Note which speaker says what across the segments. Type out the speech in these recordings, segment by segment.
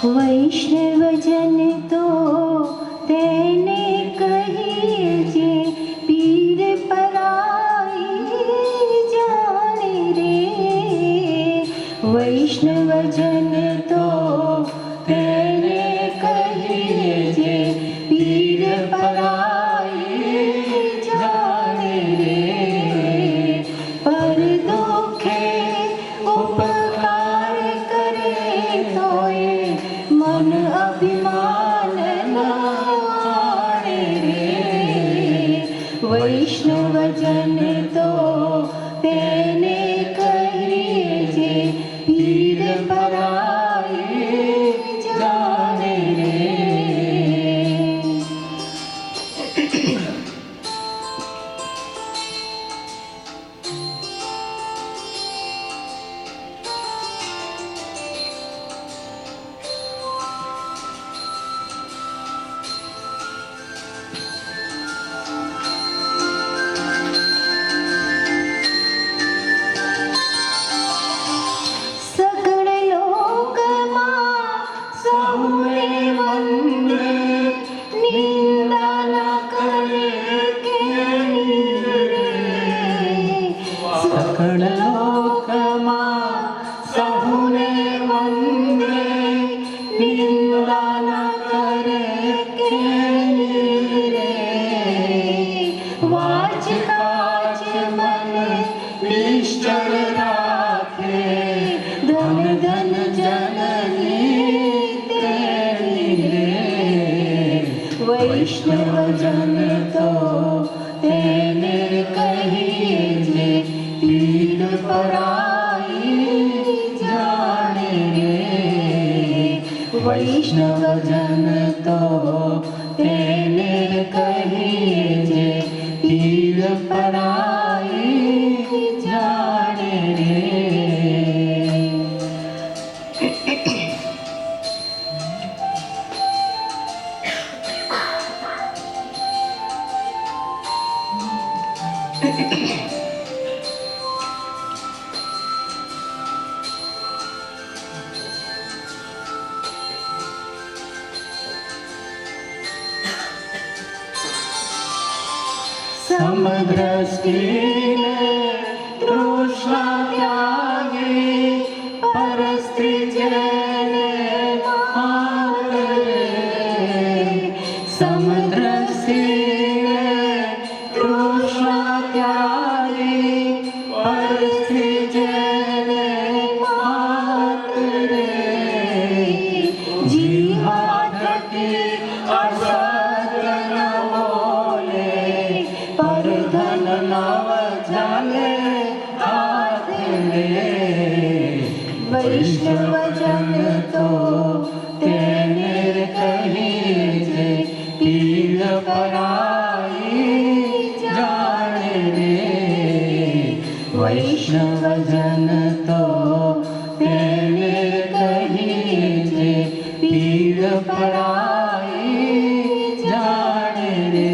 Speaker 1: વૈષ્ણવજન તો તેને કહીએ જે પીર પરાઈ જાણે રે. વૈષ્ણવજન તો તેને કહીએ જે પીર પરાઈ જાણે રે. પર દુઃખે ઉપકાર કરે તોય મન અભિમાન ન આણે રે. વૈષ્ણવજન તો તેને કહીએ જે પીર પરાઈ જાણે રે. સકળ લોકમાં સહુને વંદે, નિંદા ન કરે કેની રે. સકળ લોકમાં સહુને વંદે, નિંદા ન કરે કેની રે. વાચ કાચ મન નિશ્ચળ રાખે, ધન ધન જનની તેણી રે. વૈષ્ણવજન તો તેને કહીએ જે પીર પરાઈ જાણે રે. વૈષ્ણવજન તો તેને કહીએ જે પીર પરાઈ જાણે રે. સમદ્રષ્ટિને તૃષ્ણા ત્યાગી, પરસ્ત્રી જેને મારે. સમદ્રષ્ટિને તૃષ્ણા ત્યાગી, પરસ્ત્રી જેને મારે. જી હાથથી અસત્ય ન બોલે, પર ધન નવ જાલે હાથ રે. વૈષ્ણવજન તો તેને કહીએ જે પીર પરાઈ જાણે રે. વૈષ્ણવજન તો તેને કહીએ જે પીર પરાઈ જાણે રે.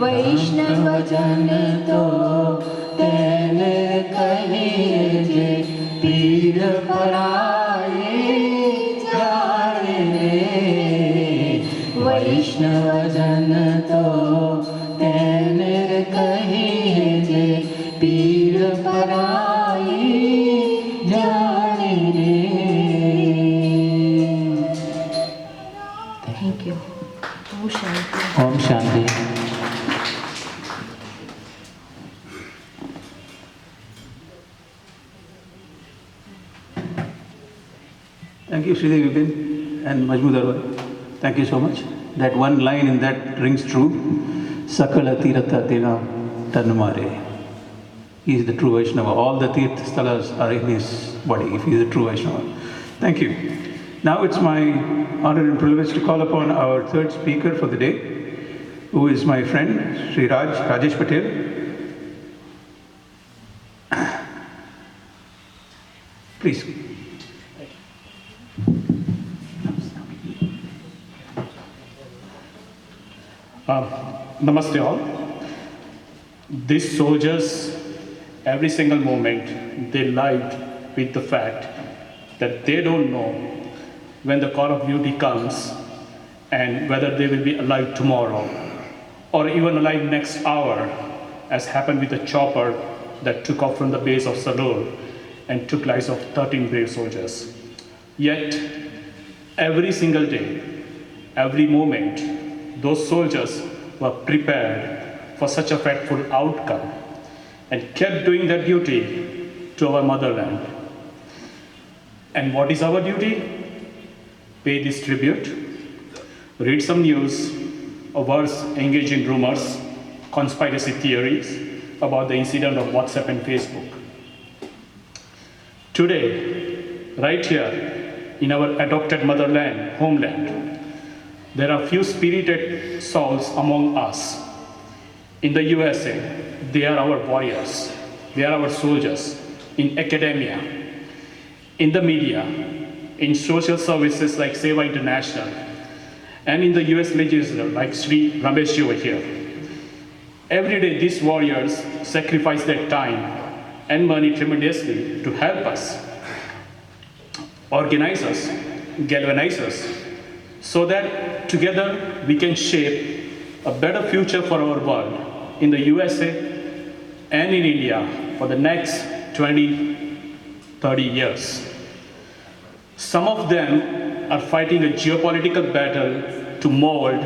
Speaker 1: વૈષ્ણવજન તો તેને કહીએ જે પીર પરાઈ જાણે રે. વૈષ્ણવજન તો તેને કહીએ જે પીર પરાઈ જાણે રે.
Speaker 2: Thank you. Om Shanti.
Speaker 1: Om Shanti.
Speaker 3: Thank you, Sridevi Vipin and Majmood Arwah. Thank you so much. That one line in that rings true. Sakala Tirtha Tena Tanmare. He is the true Vaishnava. All the Tirth Stalas are in his body if he is a true Vaishnava. Thank you. Now it's my honor and privilege to call upon our third speaker for the day, who is my friend, Sri Rajesh Patel. Please.
Speaker 4: Namaste all. These soldiers, every single moment, they lived with the fact that they don't know when the call of duty comes and whether they will be alive tomorrow or even alive next hour, as happened with the chopper that took off from the base of Salur and took lives of 13 brave soldiers. Yet, every single day, every moment, those soldiers were prepared for such a fateful outcome and kept doing their duty to our motherland. And what is our duty? Pay this tribute, read some news, averse engage in rumors, conspiracy theories about the incident of WhatsApp and Facebook. Today, right here in our adopted motherland, homeland, there are few spirited souls among us. In the USA, they are our warriors, they are our soldiers, in academia, in the media, in social services like Seva International, and in the US legislature like Sri Ramesh over here. Every day these warriors sacrifice their time and money tremendously to help us, organize us, galvanize us, so that together we can shape a better future for our world in the USA and in India for the next 20, 30 years. Some of them are fighting a geopolitical battle to mold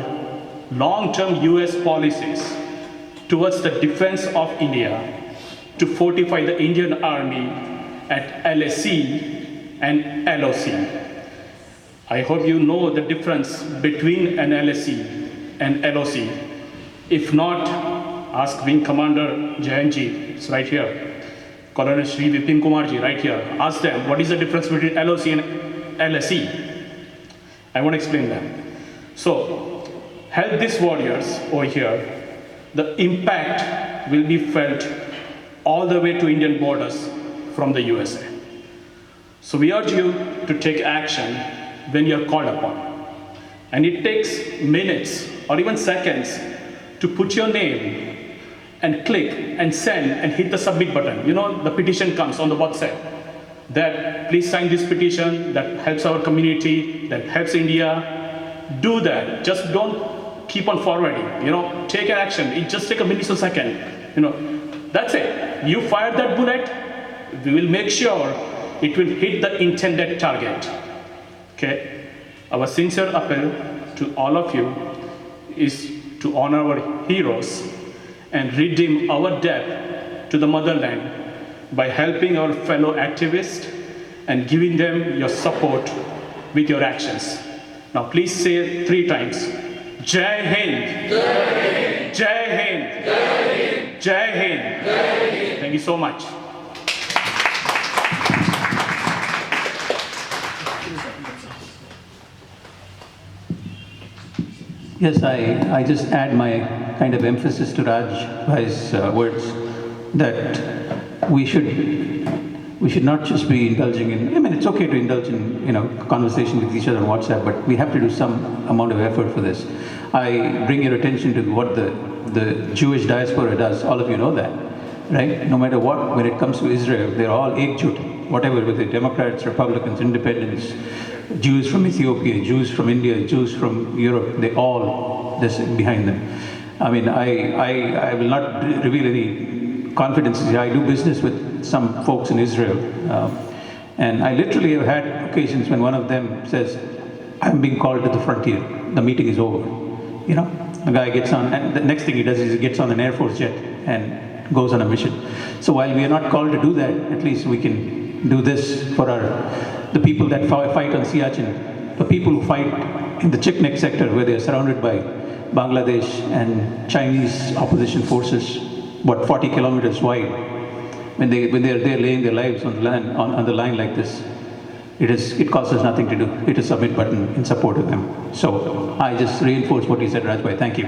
Speaker 4: long-term US policies towards the defense of India, to fortify the Indian Army at LAC and LOC. I hope you know the difference between an LAC and LOC. If not, ask Wing Commander Jayanji, it's right here. Colonel Sri Vipin Kumarji, right here. Ask them, what is the difference between LOC and LSE? I won't explain that. So, help these warriors over here. The impact will be felt all the way to Indian borders from the USA. So we urge you to take action when you are called upon. And it takes minutes or even seconds to put your name and click and send and hit the submit button. You know, the petition comes on the WhatsApp that please sign this petition that helps our community, that helps India. Do that. Just don't keep on forwarding. You know, take action. It just take a millisecond. You know, that's it. You fire that bullet, we will make sure it will hit the intended target. Okay? Our sincere appeal to all of you is to honor our heroes and redeem our debt to the motherland by helping our fellow activists and giving them your support with your actions. Now please say 3 times. Jai Hind! Jai Hind! Jai Hind! Jai Hind! Jai Hind! Jai Hind! Thank you so much.
Speaker 3: Yes, I just add my kind of emphasis to Raj Bhai's words that we should not just be indulging in, I mean, it's okay to indulge in, you know, conversation with each other on WhatsApp, but we have to do some amount of effort for this. I bring your attention to what the Jewish diaspora does. All of you know that, right? No matter what, when it comes to Israel, they're all ekjut, whatever, whether Democrats, Republicans, Independents, Jews from Ethiopia, Jews from India, Jews from Europe, they all, this behind them. I mean, I will not reveal any confidences. I do business with some folks in Israel. And I literally have had occasions when one of them says, I'm being called to the frontier. The meeting is over. You know, the guy gets on, and the next thing he does is he gets on an Air Force jet and goes on a mission. So while we are not called to do that, at least we can do this for the people that fight on Siachen, the people who fight in the Chiknek sector where they are surrounded by Bangladesh and Chinese opposition forces, 40 kilometers wide. When they are there laying their lives on the land, on the line like this, it costs us nothing to do. Hit a submit button in support of them. So I just reinforce what you said, Rajbhai. Thank you.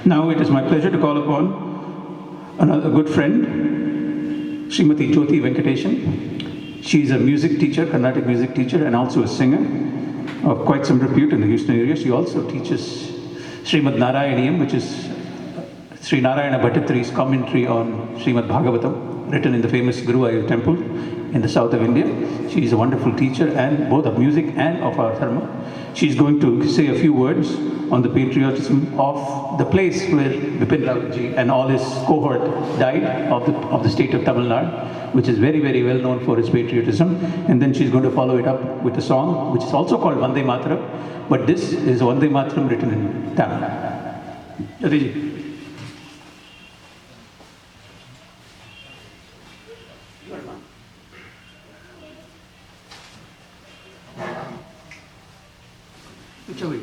Speaker 3: Now it is my pleasure to call upon another good friend, Srimati Jyoti Venkateshan. She is a music teacher, Carnatic music teacher, and also a singer of quite some repute in the Houston area. She also teaches Srimad Narayaniyam, which is Sri Narayana Bhattatri's commentary on Srimad Bhagavatam, written in the famous Guruvayur temple in the south of India. She is a wonderful teacher, and both of music and of our dharma. She is going to say a few words on the patriotism of the place where Bipin Rawatji and all his cohort died, of the state of Tamil Nadu, which is very, very well known for its patriotism. And then she's going to follow it up with a song, which is also called Vande Mataram, but this is Vande Mataram written in Tamil. Jyotiji. Whichever.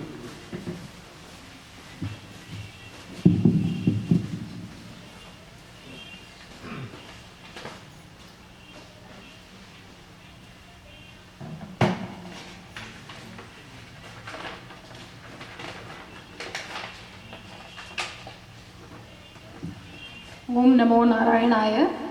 Speaker 2: Om Namo Narayanaaya.